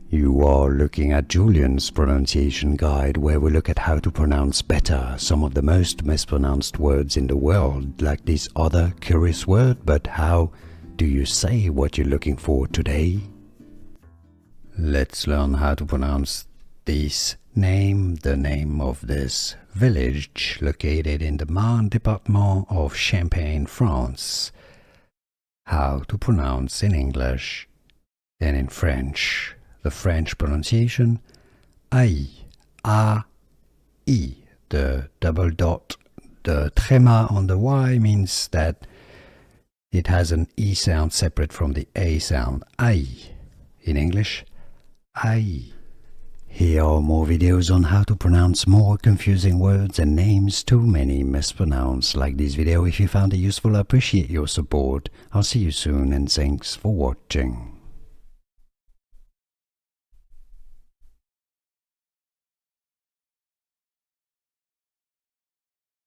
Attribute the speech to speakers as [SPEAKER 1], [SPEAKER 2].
[SPEAKER 1] You are looking at Julian's pronunciation guide, where we look at how to pronounce better some of the most mispronounced words in the world, like this other curious word. But how do you say what you're looking for today? Let's learn how to pronounce this name, the name of this village located in the Marne department of Champagne, France. How to pronounce in English and in French. The French pronunciation, I, A, I. The double dot, the tréma on the Y means that it has an E sound separate from the A sound, I. In English, I. Here are more videos on how to pronounce more confusing words and names too many mispronounced. Like this video if you found it useful. I appreciate your support. I'll see you soon and thanks for watching.